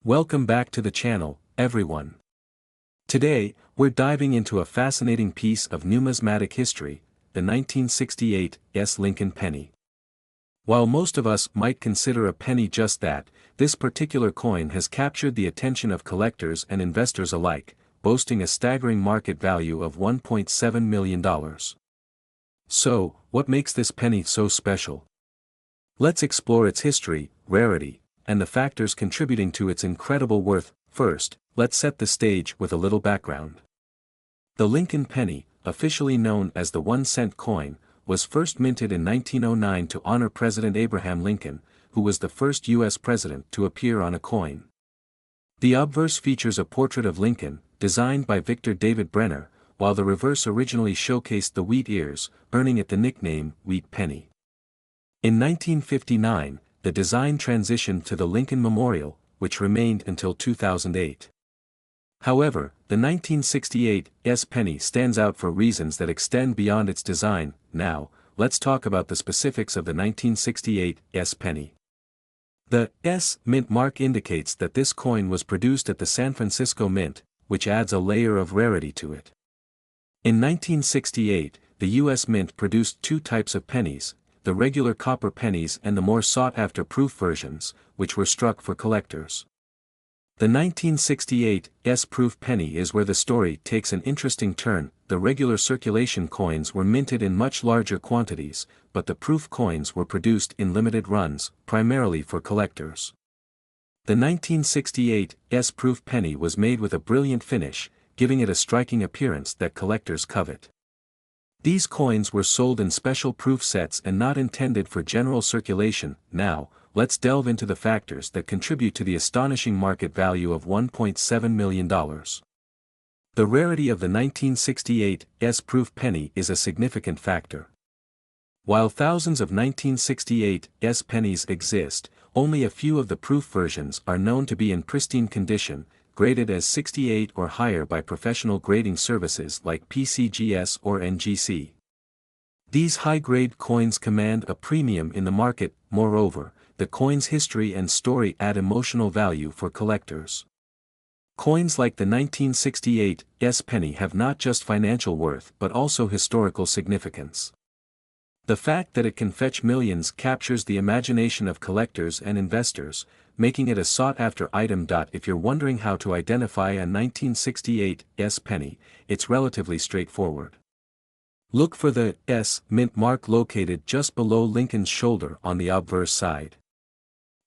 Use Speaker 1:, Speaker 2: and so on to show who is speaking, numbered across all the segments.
Speaker 1: Welcome back to the channel, everyone. Today, we're diving into a fascinating piece of numismatic history, the 1968 Lincoln penny. While most of us might consider a penny just that, this particular coin has captured the attention of collectors and investors alike, boasting a staggering market value of $1.7 million. So, what makes this penny so special? Let's explore its history, rarity, and the factors contributing to its incredible worth. First, let's set the stage with a little background. The Lincoln penny, officially known as the 1-cent coin, was first minted in 1909 to honor President Abraham Lincoln, who was the first U.S. president to appear on a coin. The obverse features a portrait of Lincoln, designed by Victor David Brenner, while the reverse originally showcased the wheat ears, earning it the nickname Wheat Penny. In 1959, the design transitioned to the Lincoln Memorial, which remained until 2008. However, the 1968 penny stands out for reasons that extend beyond its design. Now, let's talk about the specifics of the 1968 penny. The mint mark indicates that this coin was produced at the San Francisco Mint, which adds a layer of rarity to it. In 1968, the U.S. Mint produced two types of pennies, the regular copper pennies and the more sought-after proof versions, which were struck for collectors. The 1968 proof penny is where the story takes an interesting turn. The regular circulation coins were minted in much larger quantities, but the proof coins were produced in limited runs, primarily for collectors. The 1968 proof penny was made with a brilliant finish, giving it a striking appearance that collectors covet. These coins were sold in special proof sets and not intended for general circulation. Now, let's delve into the factors that contribute to the astonishing market value of $1.7 million. The rarity of the 1968 proof penny is a significant factor. While thousands of 1968 pennies exist, only a few of the proof versions are known to be in pristine condition, graded as 68 or higher by professional grading services like PCGS or NGC. These high-grade coins command a premium in the market. Moreover, the coin's history and story add emotional value for collectors. Coins like the 1968 penny have not just financial worth but also historical significance. The fact that it can fetch millions captures the imagination of collectors and investors, making it a sought-after item. If you're wondering how to identify a 1968 penny, it's relatively straightforward. Look for the mint mark located just below Lincoln's shoulder on the obverse side.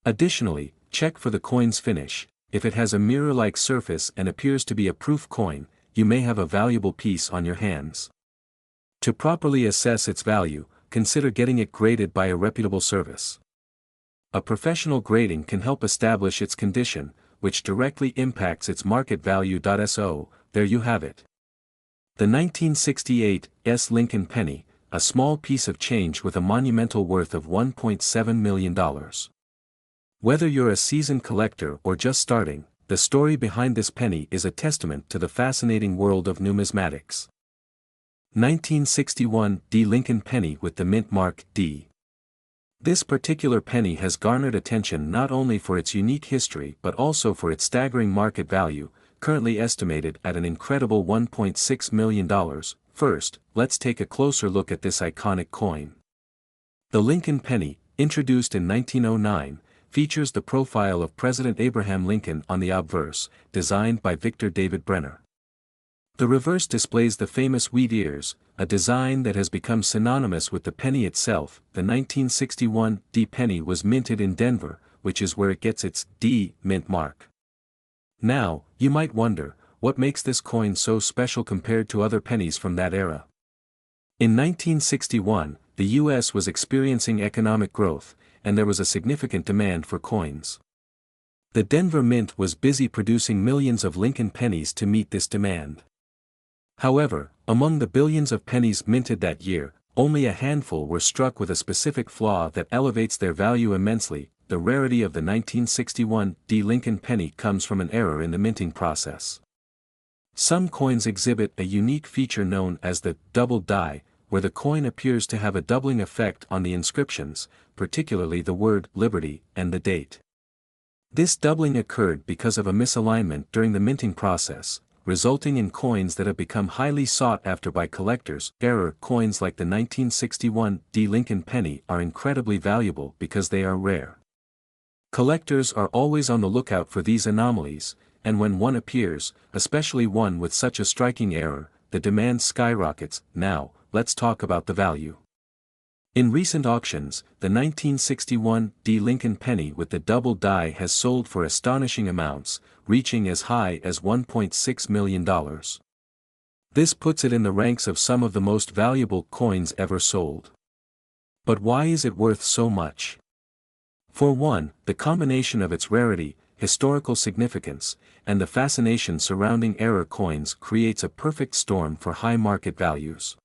Speaker 1: Additionally, check for the coin's finish. If it has a mirror-like surface and appears to be a proof coin, you may have a valuable piece on your hands. To properly assess its value, consider getting it graded by a reputable service. A professional grading can help establish its condition, which directly impacts its market value. So, there you have it. The 1968 Lincoln penny, a small piece of change with a monumental worth of $1.7 million. Whether you're a seasoned collector or just starting, the story behind this penny is a testament to the fascinating world of numismatics. 1961 Lincoln penny with the mint mark D. This particular penny has garnered attention not only for its unique history but also for its staggering market value, currently estimated at an incredible $1.6 million. First, let's take a closer look at this iconic coin. The Lincoln penny, introduced in 1909, features the profile of President Abraham Lincoln on the obverse, designed by Victor David Brenner. The reverse displays the famous wheat ears, a design that has become synonymous with the penny itself. The 1961 penny was minted in Denver, which is where it gets its D mint mark. Now, you might wonder, what makes this coin so special compared to other pennies from that era? In 1961, the U.S. was experiencing economic growth, and there was a significant demand for coins. The Denver Mint was busy producing millions of Lincoln pennies to meet this demand. However, among the billions of pennies minted that year, only a handful were struck with a specific flaw that elevates their value immensely. The rarity of the 1961 Lincoln penny comes from an error in the minting process. Some coins exhibit a unique feature known as the double die, where the coin appears to have a doubling effect on the inscriptions, particularly the word Liberty and the date. This doubling occurred because of a misalignment during the minting process, resulting in coins that have become highly sought after by collectors. Error coins like the 1961 D Lincoln penny are incredibly valuable because they are rare. Collectors are always on the lookout for these anomalies, and when one appears, especially one with such a striking error, the demand skyrockets. Now, let's talk about the value. In recent auctions, the 1961 D Lincoln penny with the double die has sold for astonishing amounts, reaching as high as $1.6 million. This puts it in the ranks of some of the most valuable coins ever sold. But why is it worth so much? For one, the combination of its rarity, historical significance, and the fascination surrounding error coins creates a perfect storm for high market values.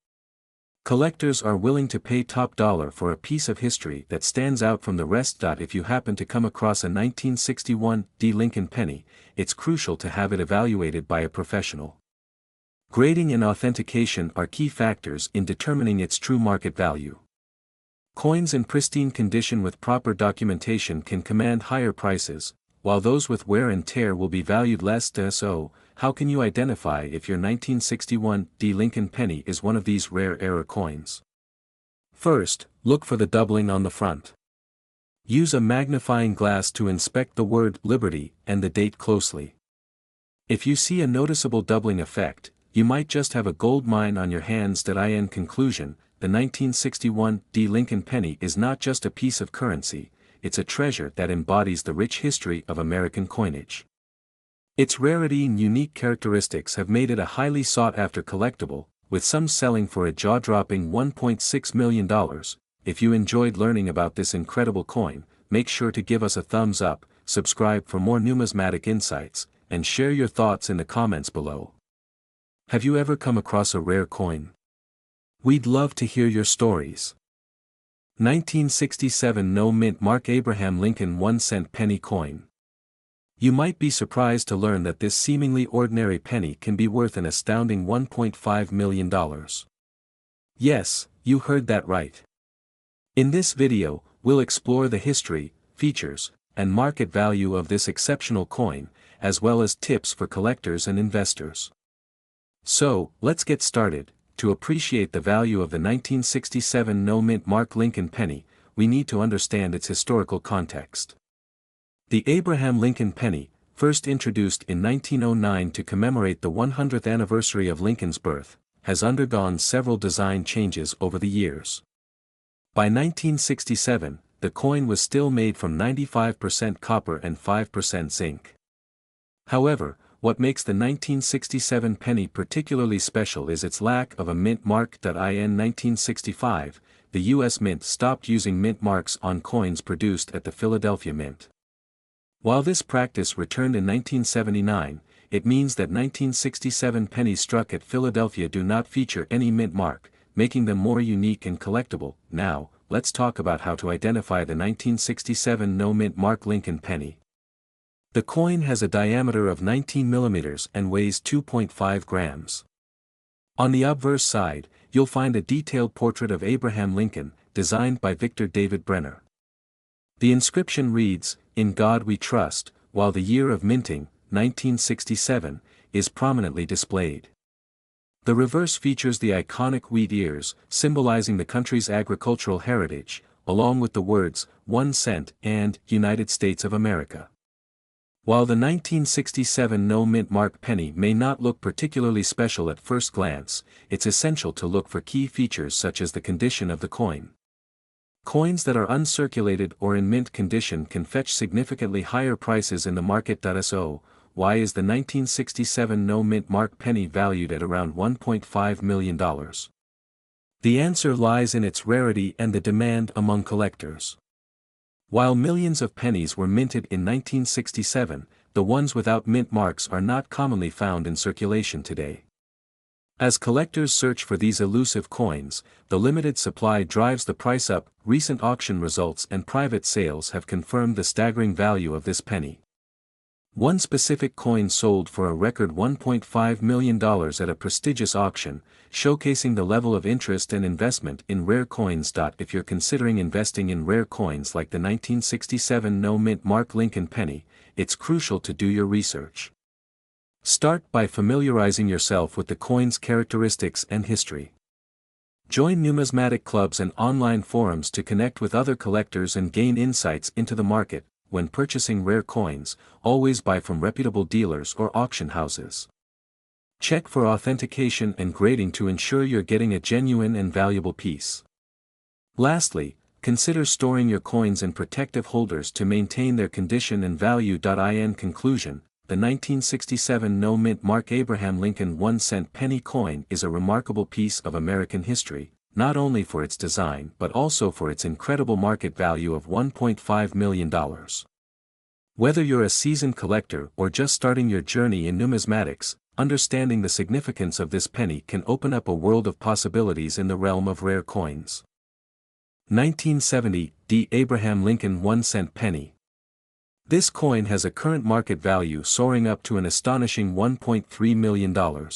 Speaker 1: Collectors are willing to pay top dollar for a piece of history that stands out from the rest. If you happen to come across a 1961 D Lincoln penny, it's crucial to have it evaluated by a professional. Grading and authentication are key factors in determining its true market value. Coins in pristine condition with proper documentation can command higher prices, while those with wear and tear will be valued less. So, how can you identify if your 1961 D Lincoln penny is one of these rare error coins? First, look for the doubling on the front. Use a magnifying glass to inspect the word Liberty and the date closely. If you see a noticeable doubling effect, you might just have a gold mine on your hands. In conclusion, the 1961 D Lincoln penny is not just a piece of currency, it's a treasure that embodies the rich history of American coinage. Its rarity and unique characteristics have made it a highly sought-after collectible, with some selling for a jaw-dropping $1.6 million. If you enjoyed learning about this incredible coin, make sure to give us a thumbs up, subscribe for more numismatic insights, and share your thoughts in the comments below. Have you ever come across a rare coin? We'd love to hear your stories. 1967 No mint mark Abraham Lincoln 1-cent penny coin. You might be surprised to learn that this seemingly ordinary penny can be worth an astounding $1.5 million. Yes, you heard that right. In this video, we'll explore the history, features, and market value of this exceptional coin, as well as tips for collectors and investors. So, let's get started. To appreciate the value of the 1967 No mint mark Lincoln penny, we need to understand its historical context. The Abraham Lincoln penny, first introduced in 1909 to commemorate the 100th anniversary of Lincoln's birth, has undergone several design changes over the years. By 1967, the coin was still made from 95% copper and 5% zinc. However, what makes the 1967 penny particularly special is its lack of a mint mark. In 1965, the U.S. Mint stopped using mint marks on coins produced at the Philadelphia Mint. While this practice returned in 1979, it means that 1967 pennies struck at Philadelphia do not feature any mint mark, making them more unique and collectible. Now, let's talk about how to identify the 1967 No mint mark Lincoln penny. The coin has a diameter of 19 mm and weighs 2.5 grams. On the obverse side, you'll find a detailed portrait of Abraham Lincoln, designed by Victor David Brenner. The inscription reads, "In God We Trust," while the year of minting, 1967, is prominently displayed. The reverse features the iconic wheat ears, symbolizing the country's agricultural heritage, along with the words, 1 cent and United States of America. While the 1967 No mint mark penny may not look particularly special at first glance, it's essential to look for key features such as the condition of the coin. Coins that are uncirculated or in mint condition can fetch significantly higher prices in the market. So, why is the 1967 No mint mark penny valued at around $1.5 million? The answer lies in its rarity and the demand among collectors. While millions of pennies were minted in 1967, the ones without mint marks are not commonly found in circulation today. As collectors search for these elusive coins, the limited supply drives the price up. Recent auction results and private sales have confirmed the staggering value of this penny. One specific coin sold for a record $1.5 million at a prestigious auction, showcasing the level of interest and investment in rare coins. If you're considering investing in rare coins like the 1967 no-mint mark Lincoln penny, it's crucial to do your research. Start by familiarizing yourself with the coin's characteristics and history. Join numismatic clubs and online forums to connect with other collectors and gain insights into the market. When purchasing rare coins, always buy from reputable dealers or auction houses. Check for authentication and grading to ensure you're getting a genuine and valuable piece. Lastly, consider storing your coins in protective holders to maintain their condition and value. In conclusion, the 1967 no-mint mark Abraham Lincoln 1-cent penny coin is a remarkable piece of American history, not only for its design but also for its incredible market value of $1.5 million. Whether you're a seasoned collector or just starting your journey in numismatics, understanding the significance of this penny can open up a world of possibilities in the realm of rare coins. 1970 D. Abraham Lincoln 1-cent penny. This coin has a current market value soaring up to an astonishing $1.3 million.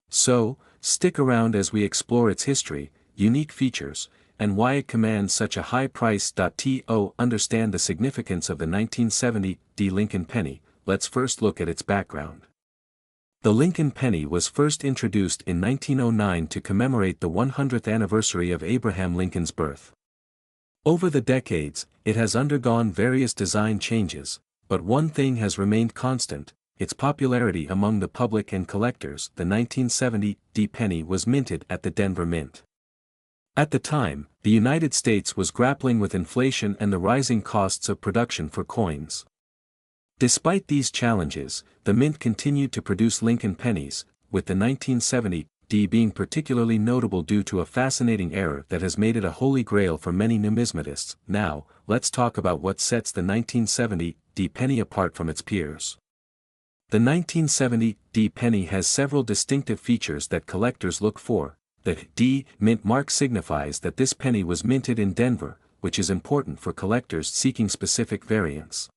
Speaker 1: So, stick around as we explore its history, unique features, and why it commands such a high price. To understand the significance of the 1970 D. Lincoln penny, let's first look at its background. The Lincoln penny was first introduced in 1909 to commemorate the 100th anniversary of Abraham Lincoln's birth. Over the decades, it has undergone various design changes, but one thing has remained constant: its popularity among the public and collectors. The 1970 D penny was minted at the Denver Mint. At the time, the United States was grappling with inflation and the rising costs of production for coins. Despite these challenges, the Mint continued to produce Lincoln pennies, with the 1970 D being particularly notable due to a fascinating error that has made it a holy grail for many numismatists. Now, let's talk about what sets the 1970 D penny apart from its peers. The 1970 D penny has several distinctive features that collectors look for. The D mint mark signifies that this penny was minted in Denver, which is important for collectors seeking specific variants.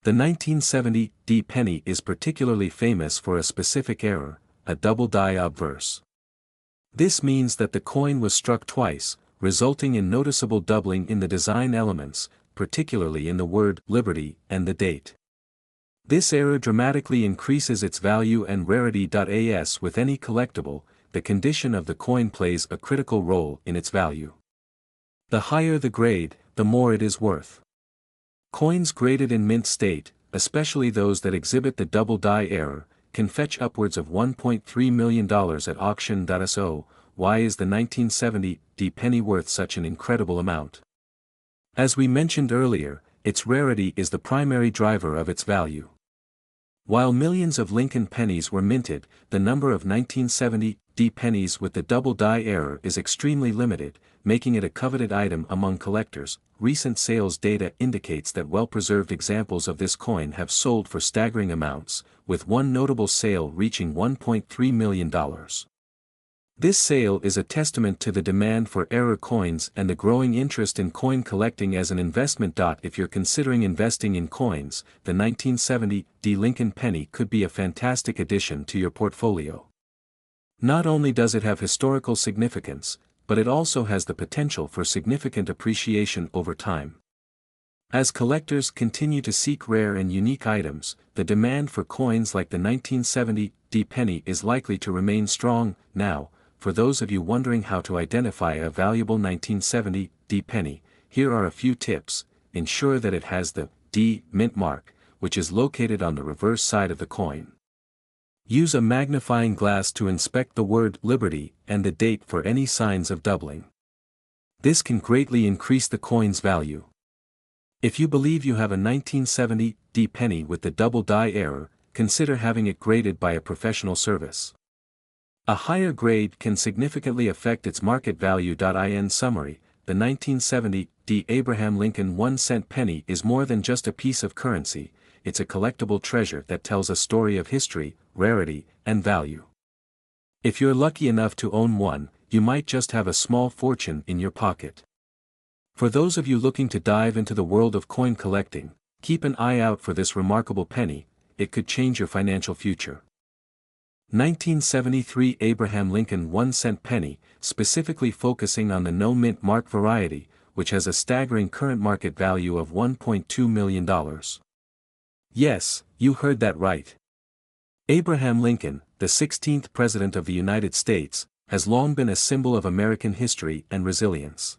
Speaker 1: The 1970 D penny is particularly famous for a specific error: a double die obverse. This means that the coin was struck twice, resulting in noticeable doubling in the design elements, particularly in the word liberty and the date. This error dramatically increases its value and rarity. As with any collectible, the condition of the coin plays a critical role in its value. The higher the grade, the more it is worth. Coins graded in mint state, especially those that exhibit the double die error, can fetch upwards of $1.3 million at auction. So, why is the 1970 D penny worth such an incredible amount? As we mentioned earlier, its rarity is the primary driver of its value. While millions of Lincoln pennies were minted, the number of 1970 D pennies with the double die error is extremely limited, making it a coveted item among collectors. Recent sales data indicates that well-preserved examples of this coin have sold for staggering amounts, with one notable sale reaching $1.3 million. This sale is a testament to the demand for error coins and the growing interest in coin collecting as an investment. If you're considering investing in coins, the 1970 D Lincoln penny could be a fantastic addition to your portfolio. Not only does it have historical significance, but it also has the potential for significant appreciation over time. As collectors continue to seek rare and unique items, the demand for coins like the 1970 D penny is likely to remain strong. Now, for those of you wondering how to identify a valuable 1970 D penny, here are a few tips. Ensure that it has the D mint mark, which is located on the reverse side of the coin. Use a magnifying glass to inspect the word liberty and the date for any signs of doubling. This can greatly increase the coin's value. If you believe you have a 1970 D penny with the double die error, consider having it graded by a professional service. A higher grade can significantly affect its market value. In summary, the 1970 D Abraham Lincoln 1-cent penny is more than just a piece of currency. It's a collectible treasure that tells a story of history, rarity, and value. If you're lucky enough to own one, you might just have a small fortune in your pocket. For those of you looking to dive into the world of coin collecting, Keep an eye out for this remarkable penny, it could change your financial future. 1973 Abraham Lincoln 1-cent penny, specifically focusing on the no-mint mark variety, which has a staggering current market value of $1.2 million. Yes, you heard that right. Abraham Lincoln, the 16th President of the United States, has long been a symbol of American history and resilience.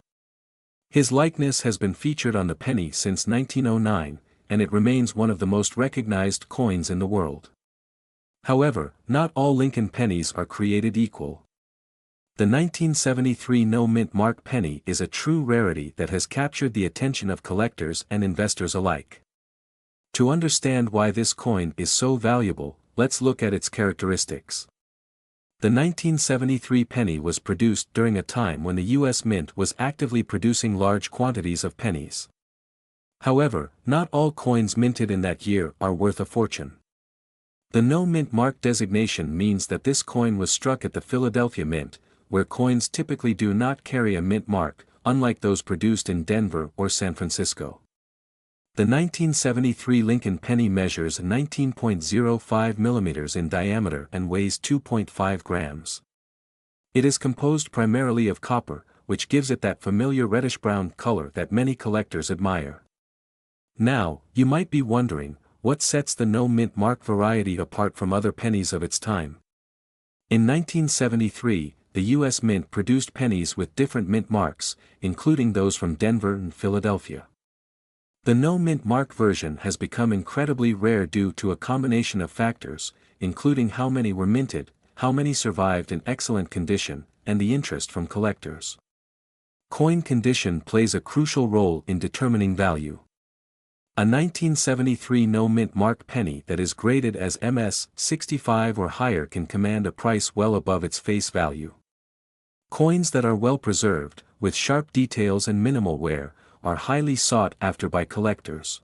Speaker 1: His likeness has been featured on the penny since 1909, and it remains one of the most recognized coins in the world. However, not all Lincoln pennies are created equal. The 1973 no-mint mark penny is a true rarity that has captured the attention of collectors and investors alike. To understand why this coin is so valuable, let's look at its characteristics. The 1973 penny was produced during a time when the U.S. Mint was actively producing large quantities of pennies. However, not all coins minted in that year are worth a fortune. The no-mint mark designation means that this coin was struck at the Philadelphia Mint, where coins typically do not carry a mint mark, unlike those produced in Denver or San Francisco. The 1973 Lincoln penny measures 19.05 millimeters in diameter and weighs 2.5 grams. It is composed primarily of copper, which gives it that familiar reddish-brown color that many collectors admire. Now, you might be wondering, what sets the no-mint mark variety apart from other pennies of its time? In 1973, the U.S. Mint produced pennies with different mint marks, including those from Denver and Philadelphia. The no-mint mark version has become incredibly rare due to a combination of factors, including how many were minted, how many survived in excellent condition, and the interest from collectors. Coin condition plays a crucial role in determining value. A 1973 no-mint mark penny that is graded as MS 65 or higher can command a price well above its face value. Coins that are well preserved, with sharp details and minimal wear, are highly sought after by collectors.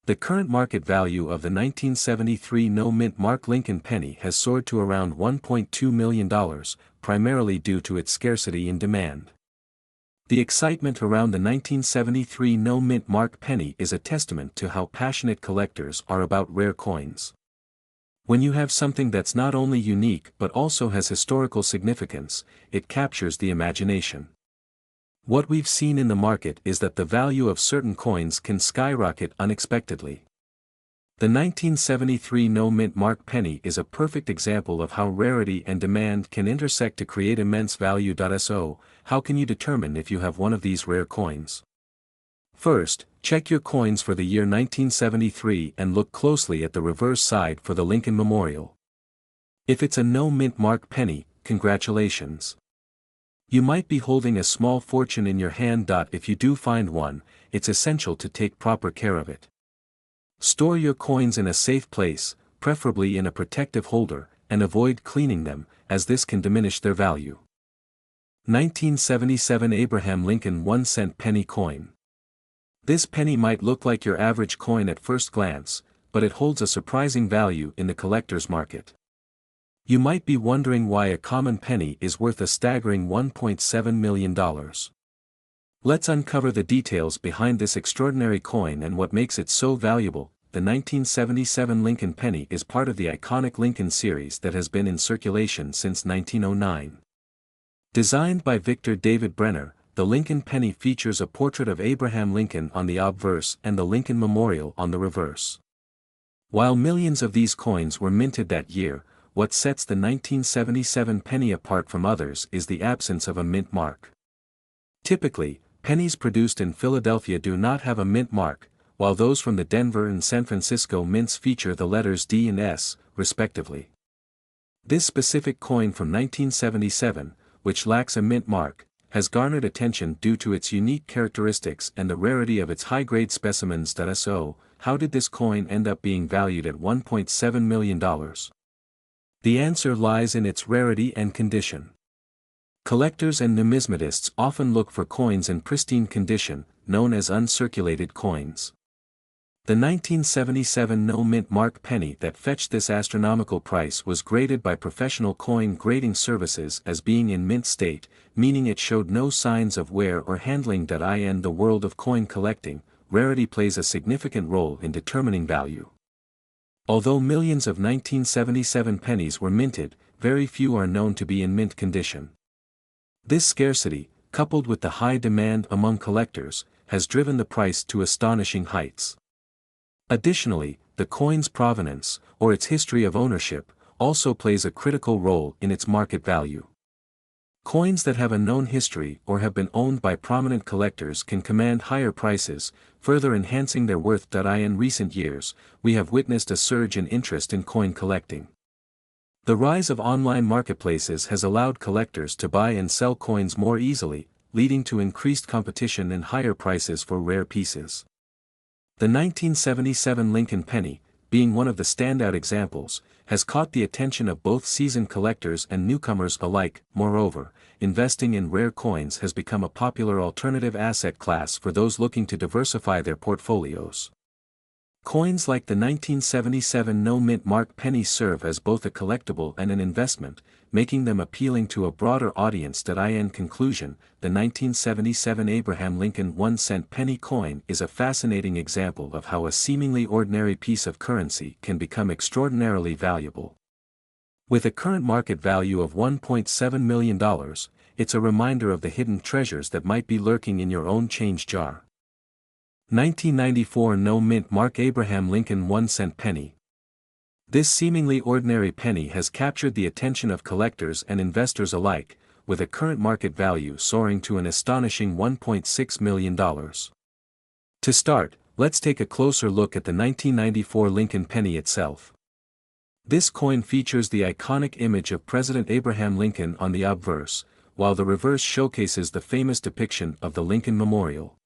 Speaker 1: The current market value of the 1973 no-mint mark Lincoln penny has soared to around $1.2 million, primarily due to its scarcity in demand. The excitement around the 1973 no-mint mark penny is a testament to how passionate collectors are about rare coins. When you have something that's not only unique but also has historical significance, it captures the imagination. What we've seen in the market is that the value of certain coins can skyrocket unexpectedly. The 1973 no-mint mark penny is a perfect example of how rarity and demand can intersect to create immense value. So, how can you determine if you have one of these rare coins? First, check your coins for the year 1973 and look closely at the reverse side for the Lincoln Memorial. If it's a no-mint mark penny, congratulations. You might be holding a small fortune in your hand. If you do find one, it's essential to take proper care of it. Store your coins in a safe place, preferably in a protective holder, and avoid cleaning them, as this can diminish their value. 1977 Abraham Lincoln 1-cent penny coin. This penny might look like your average coin at first glance, but it holds a surprising value in the collector's market. You might be wondering why a common penny is worth a staggering $1.7 million. Let's uncover the details behind this extraordinary coin and what makes it so valuable. The 1977 Lincoln penny is part of the iconic Lincoln series that has been in circulation since 1909. Designed by Victor David Brenner, the Lincoln penny features a portrait of Abraham Lincoln on the obverse and the Lincoln Memorial on the reverse. While millions of these coins were minted that year, what sets the 1977 penny apart from others is the absence of a mint mark. Typically, pennies produced in Philadelphia do not have a mint mark, while those from the Denver and San Francisco mints feature the letters D and S, respectively. This specific coin from 1977, which lacks a mint mark, has garnered attention due to its unique characteristics and the rarity of its high-grade specimens. So, how did this coin end up being valued at $1.7 million? The answer lies in its rarity and condition. Collectors and numismatists often look for coins in pristine condition, known as uncirculated coins. The 1977 no-mint mark penny that fetched this astronomical price was graded by professional coin grading services as being in mint state, meaning it showed no signs of wear or handling. In the world of coin collecting, rarity plays a significant role in determining value. Although millions of 1977 pennies were minted, very few are known to be in mint condition. This scarcity, coupled with the high demand among collectors, has driven the price to astonishing heights. Additionally, the coin's provenance, or its history of ownership, also plays a critical role in its market value. Coins that have a known history or have been owned by prominent collectors can command higher prices, further enhancing their worth. In recent years, we have witnessed a surge in interest in coin collecting. The rise of online marketplaces has allowed collectors to buy and sell coins more easily, leading to increased competition and higher prices for rare pieces. The 1977 Lincoln penny, being one of the standout examples, has caught the attention of both seasoned collectors and newcomers alike. Moreover, investing in rare coins has become a popular alternative asset class for those looking to diversify their portfolios. Coins like the 1977 no-mint mark penny serve as both a collectible and an investment, making them appealing to a broader audience. In conclusion, the 1977 Abraham Lincoln 1-cent penny coin is a fascinating example of how a seemingly ordinary piece of currency can become extraordinarily valuable. With a current market value of $1.7 million, it's a reminder of the hidden treasures that might be lurking in your own change jar. 1994 no-mint mark Abraham Lincoln 1-cent penny. This seemingly ordinary penny has captured the attention of collectors and investors alike, with a current market value soaring to an astonishing $1.6 million. To start, let's take a closer look at the 1994 Lincoln penny itself. This coin features the iconic image of President Abraham Lincoln on the obverse, while the reverse showcases the famous depiction of the Lincoln Memorial.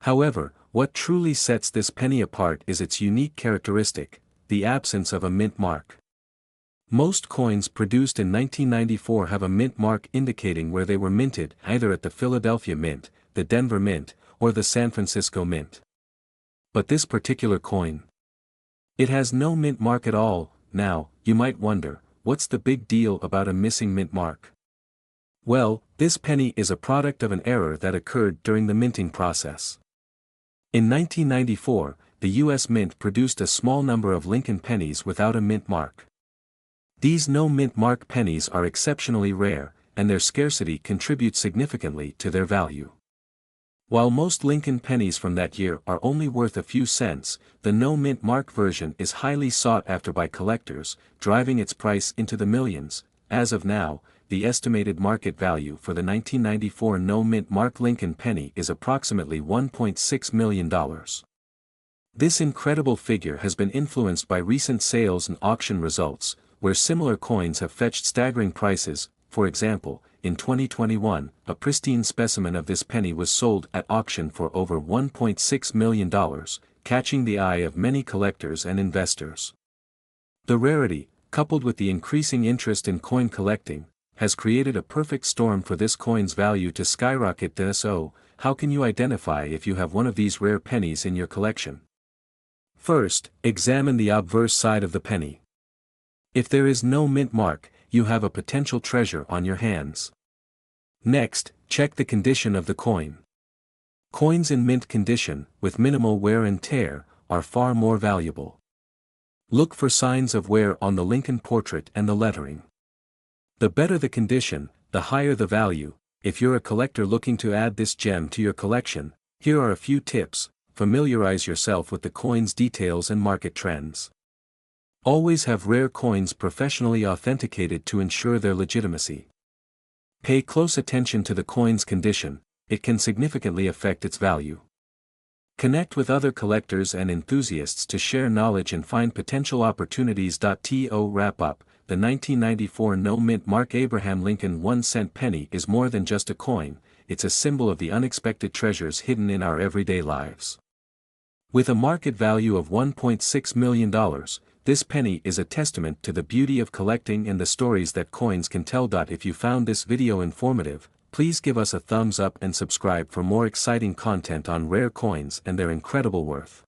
Speaker 1: However, what truly sets this penny apart is its unique characteristic, the absence of a mint mark. Most coins produced in 1994 have a mint mark indicating where they were minted, either at the Philadelphia Mint, the Denver Mint, or the San Francisco Mint. But this particular coin, it has no mint mark at all. Now, you might wonder, what's the big deal about a missing mint mark? Well, this penny is a product of an error that occurred during the minting process. In 1994, the U.S. Mint produced a small number of Lincoln pennies without a mint mark. These no-mint mark pennies are exceptionally rare, and their scarcity contributes significantly to their value. While most Lincoln pennies from that year are only worth a few cents, the no-mint mark version is highly sought after by collectors, driving its price into the millions. As of now, the estimated market value for the 1994 no-mint mark Lincoln penny is approximately $1.6 million. This incredible figure has been influenced by recent sales and auction results, where similar coins have fetched staggering prices. For example, in 2021, a pristine specimen of this penny was sold at auction for over $1.6 million, catching the eye of many collectors and investors. The rarity, coupled with the increasing interest in coin collecting, has created a perfect storm for this coin's value to skyrocket. So, how can you identify if you have one of these rare pennies in your collection? First, examine the obverse side of the penny. If there is no mint mark, you have a potential treasure on your hands. Next, check the condition of the coin. Coins in mint condition, with minimal wear and tear, are far more valuable. Look for signs of wear on the Lincoln portrait and the lettering. The better the condition, the higher the value. If you're a collector looking to add this gem to your collection, here are a few tips. Familiarize yourself with the coin's details and market trends. Always have rare coins professionally authenticated to ensure their legitimacy. Pay close attention to the coin's condition, it can significantly affect its value. Connect with other collectors and enthusiasts to share knowledge and find potential opportunities. To wrap up, the 1994 no-mint mark Abraham Lincoln 1-cent penny is more than just a coin, it's a symbol of the unexpected treasures hidden in our everyday lives. With a market value of $1.6 million, this penny is a testament to the beauty of collecting and the stories that coins can tell. If you found this video informative, please give us a thumbs up and subscribe for more exciting content on rare coins and their incredible worth.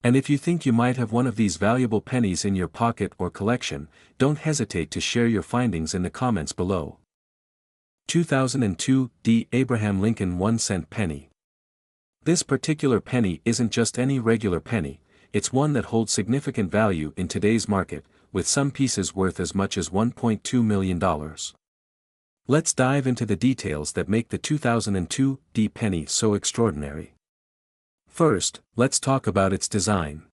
Speaker 1: And if you think you might have one of these valuable pennies in your pocket or collection, don't hesitate to share your findings in the comments below. 2002 Abraham Lincoln 1-cent penny. This particular penny isn't just any regular penny, it's one that holds significant value in today's market, with some pieces worth as much as $1.2 million. Let's dive into the details that make the 2002 D penny so extraordinary. First, let's talk about its design.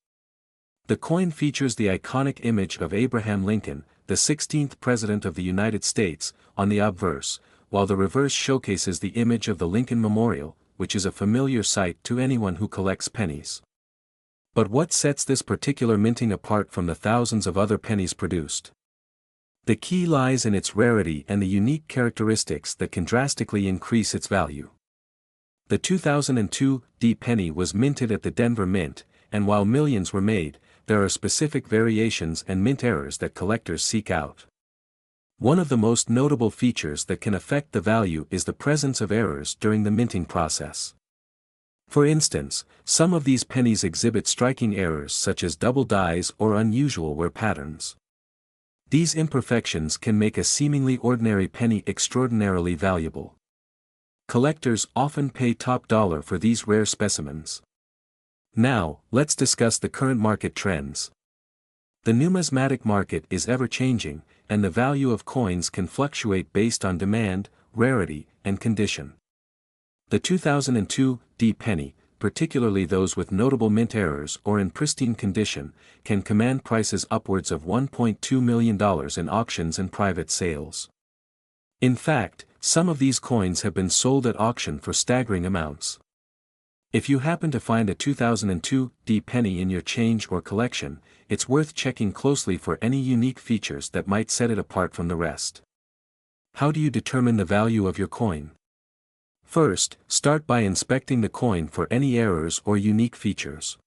Speaker 1: The coin features the iconic image of Abraham Lincoln, the 16th President of the United States, on the obverse, while the reverse showcases the image of the Lincoln Memorial, which is a familiar sight to anyone who collects pennies. But what sets this particular minting apart from the thousands of other pennies produced? The key lies in its rarity and the unique characteristics that can drastically increase its value. The 2002 D penny was minted at the Denver Mint, and while millions were made, there are specific variations and mint errors that collectors seek out. One of the most notable features that can affect the value is the presence of errors during the minting process. For instance, some of these pennies exhibit striking errors such as double dies or unusual wear patterns. These imperfections can make a seemingly ordinary penny extraordinarily valuable. Collectors often pay top dollar for these rare specimens. Now, let's discuss the current market trends. The numismatic market is ever-changing, and the value of coins can fluctuate based on demand, rarity, and condition. The 2002 D penny, particularly those with notable mint errors or in pristine condition, can command prices upwards of $1.2 million in auctions and private sales. In fact, some of these coins have been sold at auction for staggering amounts. If you happen to find a 2002 D penny in your change or collection, it's worth checking closely for any unique features that might set it apart from the rest. How do you determine the value of your coin? First, start by inspecting the coin for any errors or unique features.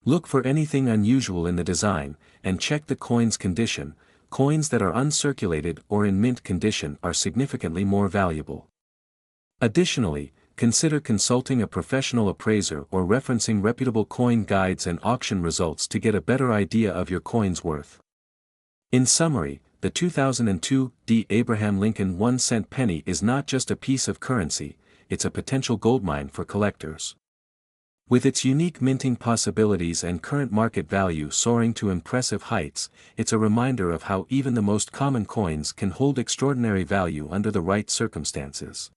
Speaker 1: Look for anything unusual in the design, and check the coin's condition. Coins that are uncirculated or in mint condition are significantly more valuable. Additionally, consider consulting a professional appraiser or referencing reputable coin guides and auction results to get a better idea of your coin's worth. In summary, the 2002 D Abraham Lincoln 1-cent penny is not just a piece of currency, it's a potential goldmine for collectors. With its unique minting possibilities and current market value soaring to impressive heights, it's a reminder of how even the most common coins can hold extraordinary value under the right circumstances.